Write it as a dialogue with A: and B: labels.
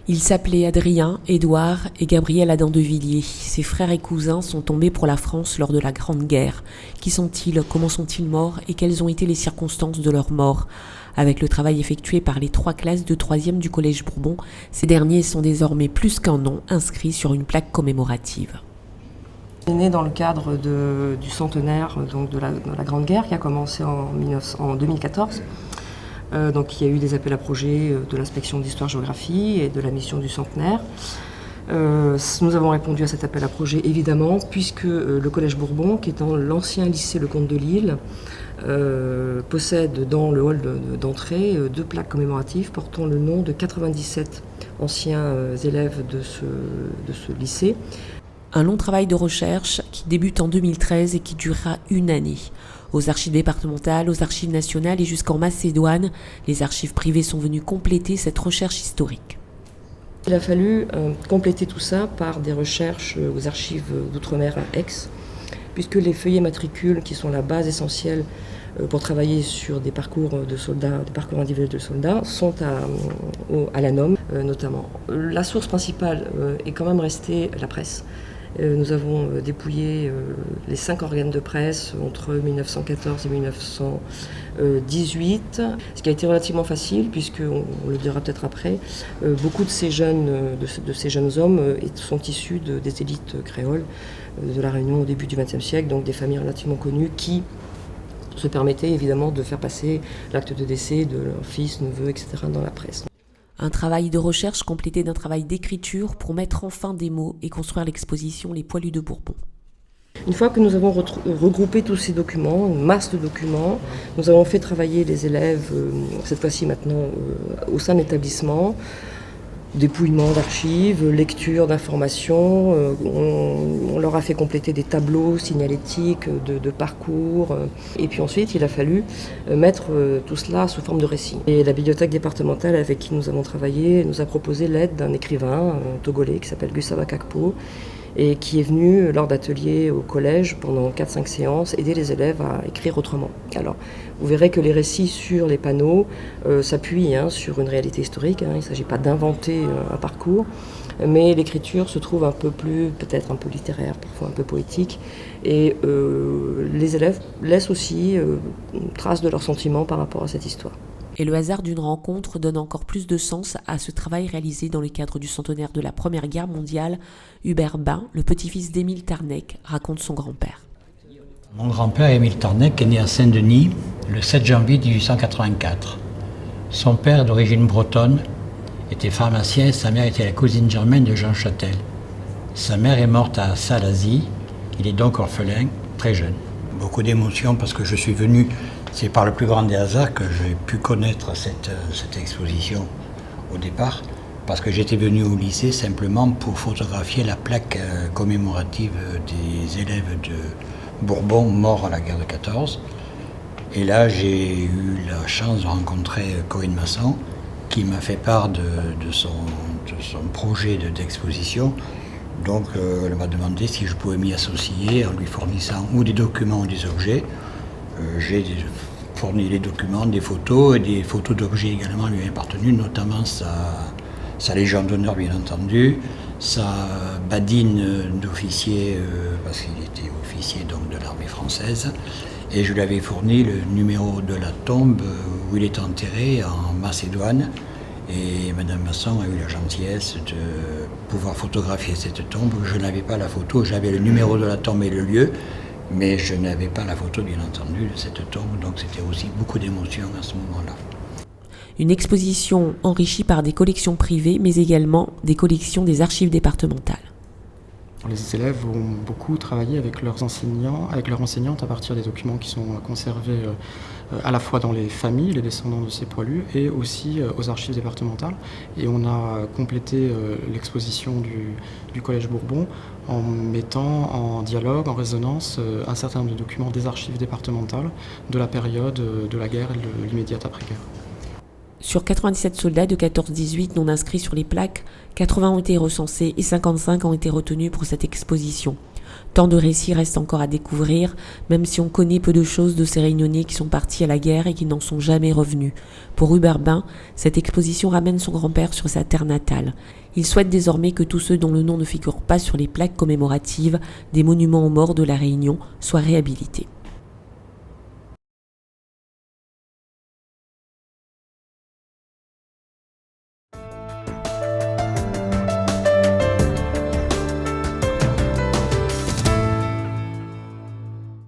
A: Ils s'appelaient Adrien, Édouard et Gabriel Adam-de-Villiers. Ses frères et cousins sont tombés pour la France lors de la Grande Guerre. Qui sont-ils? Comment sont-ils morts? Et quelles ont été les circonstances de leur mort? Avec le travail effectué par les 3 classes de 3e du Collège Bourbon, ces derniers sont désormais plus qu'un nom inscrit sur une plaque commémorative.
B: Il est né dans le cadre du centenaire donc de la Grande Guerre qui a commencé en 2014. Donc il y a eu des appels à projets de l'inspection d'histoire-géographie et de la mission du centenaire. Nous avons répondu à cet appel à projet évidemment puisque le Collège Bourbon, qui étant l'ancien lycée Lecomte de Lille, possède dans le hall d'entrée 2 plaques commémoratives portant le nom de 97 anciens élèves de ce lycée.
A: Un long travail de recherche qui débute en 2013 et qui durera 1 année. Aux archives départementales, aux archives nationales et jusqu'en Macédoine, les archives privées sont venues compléter cette recherche historique.
B: Il a fallu compléter tout ça par des recherches aux archives d'outre-mer à Aix, puisque les feuillets matricules, qui sont la base essentielle pour travailler sur des parcours de soldats, des parcours individuels de soldats, sont à la NOM notamment. La source principale est quand même restée la presse. Nous avons dépouillé les 5 organes de presse entre 1914 et 1918, ce qui a été relativement facile puisque, on le dira peut-être après, beaucoup de ces jeunes hommes sont issus des élites créoles de la Réunion au début du XXe siècle, donc des familles relativement connues qui se permettaient évidemment de faire passer l'acte de décès de leurs fils, neveux, etc. dans la presse.
A: Un travail de recherche complété d'un travail d'écriture pour mettre enfin des mots et construire l'exposition Les Poilus de Bourbon.
B: Une fois que nous avons regroupé tous ces documents, une masse de documents, nous avons fait travailler les élèves, cette fois-ci maintenant au sein de l'établissement, dépouillement d'archives, lecture d'informations, on leur a fait compléter des tableaux signalétiques de parcours, et puis ensuite il a fallu mettre tout cela sous forme de récit. Et la bibliothèque départementale avec qui nous avons travaillé nous a proposé l'aide d'un écrivain togolais qui s'appelle Gustave Kakpo, et qui est venu lors d'ateliers au collège pendant 4-5 séances aider les élèves à écrire autrement. Alors, vous verrez que les récits sur les panneaux s'appuient sur une réalité historique, il ne s'agit pas d'inventer un parcours, mais l'écriture se trouve un peu plus, peut-être un peu littéraire, parfois un peu poétique, et les élèves laissent aussi une trace de leurs sentiments par rapport à cette histoire.
A: Et le hasard d'une rencontre donne encore plus de sens à ce travail réalisé dans le cadre du centenaire de la Première Guerre mondiale. Hubert Bain, le petit-fils d'Émile Tarnec, raconte son grand-père.
C: Mon grand-père, Émile Tarnec, est né à Saint-Denis le 7 janvier 1884. Son père, d'origine bretonne, était pharmacien et sa mère était la cousine germaine de Jean Châtel. Sa mère est morte à Salazie, il est donc orphelin, très jeune. Beaucoup d'émotions parce que je suis venu, c'est par le plus grand des hasards que j'ai pu connaître cette exposition au départ, parce que j'étais venu au lycée simplement pour photographier la plaque commémorative des élèves de Bourbon morts à la guerre de 14. Et là, j'ai eu la chance de rencontrer Corinne Masson, qui m'a fait part de son projet d'exposition. Donc, elle m'a demandé si je pouvais m'y associer en lui fournissant ou des documents ou des objets. J'ai fourni les documents, des photos et des photos d'objets également lui appartenus, notamment sa Légion d'honneur bien entendu, sa badine d'officier, parce qu'il était officier donc de l'armée française, et je lui avais fourni le numéro de la tombe où il est enterré en Macédoine. Et Madame Masson a eu la gentillesse de pouvoir photographier cette tombe. Je n'avais pas la photo, j'avais le numéro de la tombe et le lieu, mais je n'avais pas la photo, bien entendu, de cette tombe. Donc c'était aussi beaucoup d'émotions à ce moment-là.
A: Une exposition enrichie par des collections privées, mais également des collections des archives départementales.
D: Les élèves ont beaucoup travaillé avec leurs enseignantes à partir des documents qui sont conservés à la fois dans les familles, les descendants de ces poilus, et aussi aux archives départementales. Et on a complété l'exposition du Collège Bourbon en mettant en dialogue, en résonance, un certain nombre de documents des archives départementales de la période de la guerre et de l'immédiate après-guerre.
A: Sur 97 soldats de 14-18 non inscrits sur les plaques, 80 ont été recensés et 55 ont été retenus pour cette exposition. Tant de récits restent encore à découvrir, même si on connaît peu de choses de ces Réunionnais qui sont partis à la guerre et qui n'en sont jamais revenus. Pour Hubert Bain, cette exposition ramène son grand-père sur sa terre natale. Il souhaite désormais que tous ceux dont le nom ne figure pas sur les plaques commémoratives des monuments aux morts de la Réunion soient réhabilités.